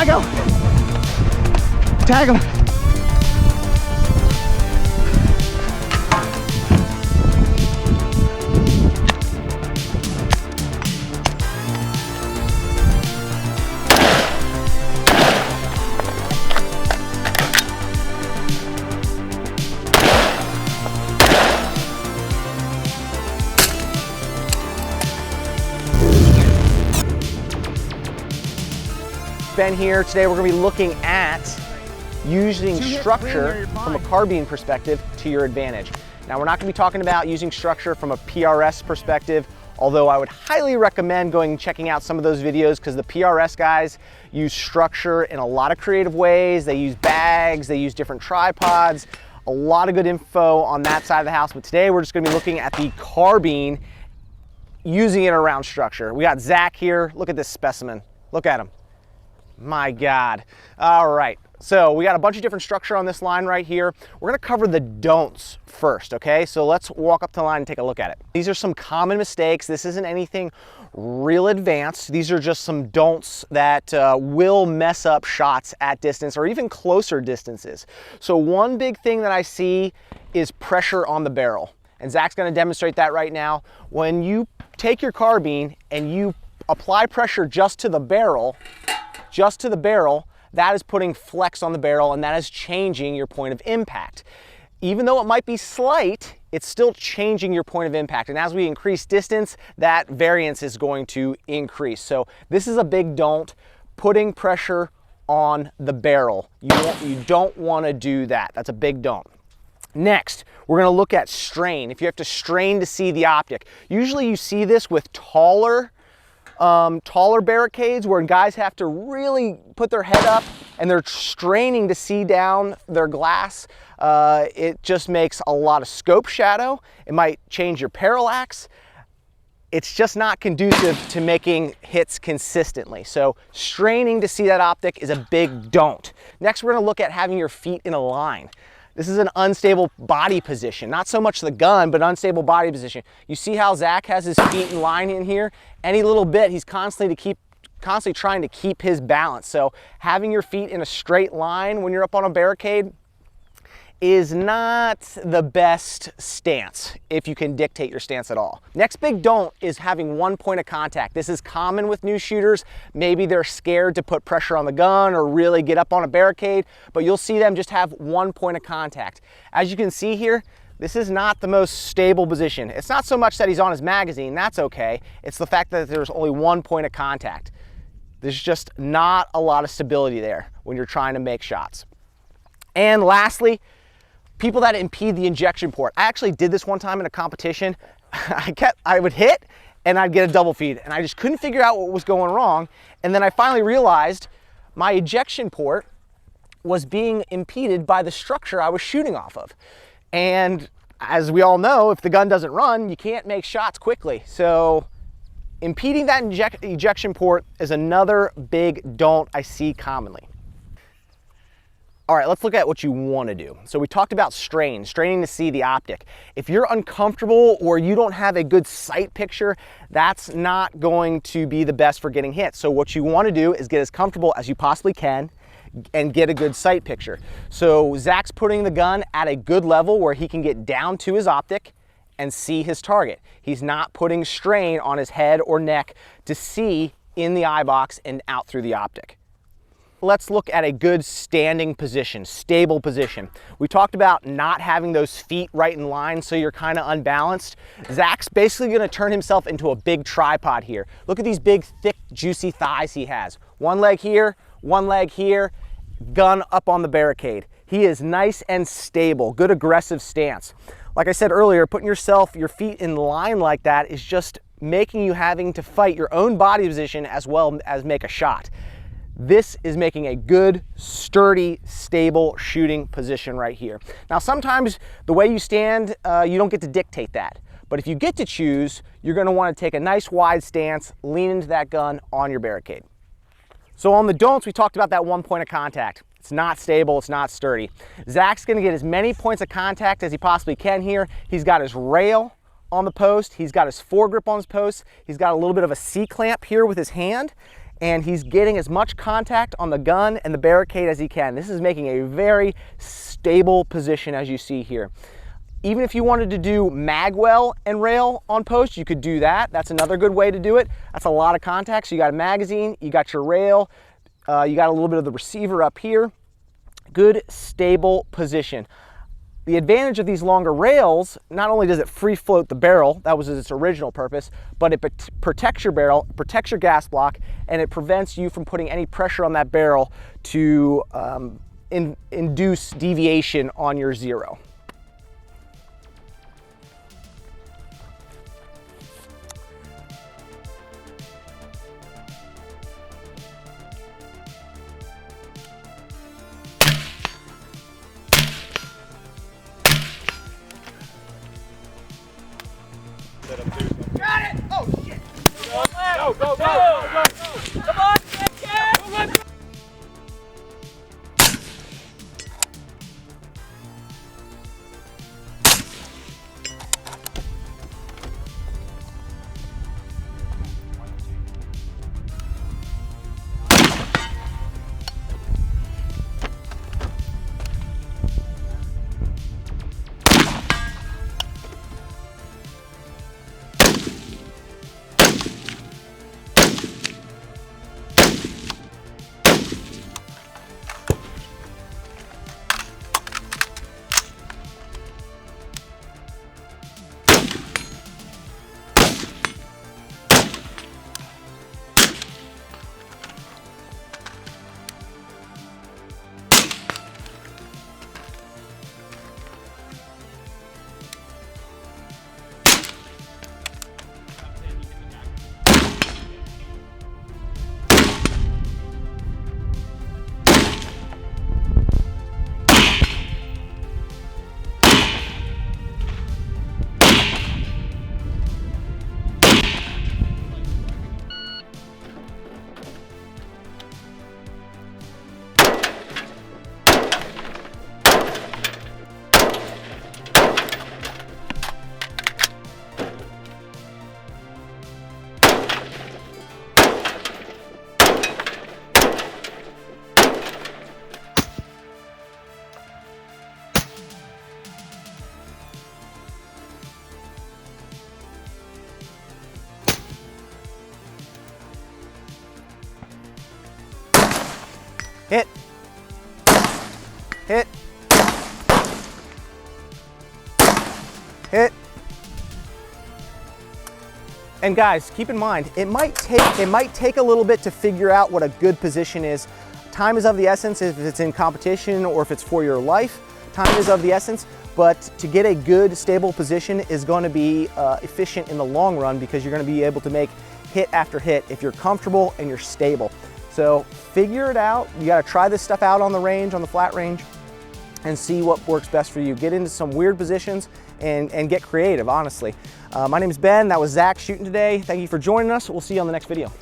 Tag him. Tag him. Ben here. Today we're going to be looking at using structure from a carbine perspective to your advantage. Now we're not going to be talking about using structure from a PRS perspective, although I would highly recommend going and checking out some of those videos because the PRS guys use structure in a lot of creative ways. They use bags, they use different tripods, a lot of good info on that side of the house. But today we're just going to be looking at the carbine, using it around structure. We got Zach here. Look at this specimen. Look at him. My God. All right, so we got a bunch of different structure on this line right here. We're gonna cover the don'ts first, okay? So let's walk up to the line and take a look at it. These are some common mistakes. This isn't anything real advanced. These are just some don'ts that will mess up shots at distance or even closer distances. So one big thing that I see is pressure on the barrel. And Zach's gonna demonstrate that right now. When you take your carbine and you apply pressure just to the barrel, that is putting flex on the barrel and that is changing your point of impact. Even though it might be slight, it's still changing your point of impact. And as we increase distance, that variance is going to increase. So this is a big don't, putting pressure on the barrel. You don't want to do that. That's a big don't. Next, we're going to look at strain. If you have to strain to see the optic. Usually you see this with taller barricades where guys have to really put their head up and they're straining to see down their glass. It just makes a lot of scope shadow. It might change your parallax. It's just not conducive to making hits consistently. So straining to see that optic is a big don't. Next, we're going to look at having your feet in a line. This is an unstable body position, not so much the gun, but unstable body position. You see how Zach has his feet in line in here? Any little bit, he's constantly trying to keep his balance. So having your feet in a straight line when you're up on a barricade is not the best stance if you can dictate your stance at all. Next big don't is having one point of contact. This is common with new shooters. Maybe they're scared to put pressure on the gun or really get up on a barricade, but you'll see them just have one point of contact. As you can see here, this is not the most stable position. It's not so much that he's on his magazine, that's okay. It's the fact that there's only one point of contact. There's just not a lot of stability there when you're trying to make shots. And lastly, people that impede the injection port. I actually did this one time in a competition. I would hit and I'd get a double feed and I just couldn't figure out what was going wrong. And then I finally realized my ejection port was being impeded by the structure I was shooting off of. And as we all know, if the gun doesn't run, you can't make shots quickly. So impeding that ejection port is another big don't I see commonly. All right, let's look at what you want to do. So we talked about straining to see the optic. If you're uncomfortable or you don't have a good sight picture, that's not going to be the best for getting hit. So what you want to do is get as comfortable as you possibly can and get a good sight picture. So Zach's putting the gun at a good level where he can get down to his optic and see his target. He's not putting strain on his head or neck to see in the eye box and out through the optic. Let's look at a good standing position, stable position. We talked about not having those feet right in line so you're kind of unbalanced. Zach's basically going to turn himself into a big tripod here. Look at these big, thick, juicy thighs he has. One leg here, gun up on the barricade. He is nice and stable, good aggressive stance. Like I said earlier, putting your feet in line like that is just making you having to fight your own body position as well as make a shot. This is making a good, sturdy, stable shooting position right here. Now, sometimes the way you stand, you don't get to dictate that. But if you get to choose, you're gonna wanna take a nice wide stance, lean into that gun on your barricade. So on the don'ts, we talked about that one point of contact. It's not stable, it's not sturdy. Zach's gonna get as many points of contact as he possibly can here. He's got his rail on the post, he's got his foregrip on his post, he's got a little bit of a C-clamp here with his hand, and he's getting as much contact on the gun and the barricade as he can. This is making a very stable position, as you see here. Even if you wanted to do magwell and rail on post, you could do that. That's another good way to do it. That's a lot of contact. So you got a magazine, you got your rail, you got a little bit of the receiver up here. Good, stable position. The advantage of these longer rails, not only does it free float the barrel, that was its original purpose, but it protects your barrel, protects your gas block, and it prevents you from putting any pressure on that barrel to induce deviation on your zero. Got it! Oh shit! Go, go, go, go, go, go! Come on, kid! Hit. Hit. Hit. And guys, keep in mind, it might take a little bit to figure out what a good position is. Time is of the essence if it's in competition or if it's for your life. Time is of the essence, but to get a good, stable position is going to be efficient in the long run, because you're going to be able to make hit after hit if you're comfortable and you're stable. So figure it out. You got to try this stuff out on the range, on the flat range, and see what works best for you. Get into some weird positions and get creative, honestly. My name is Ben. That was Zach shooting today. Thank you for joining us. We'll see you on the next video.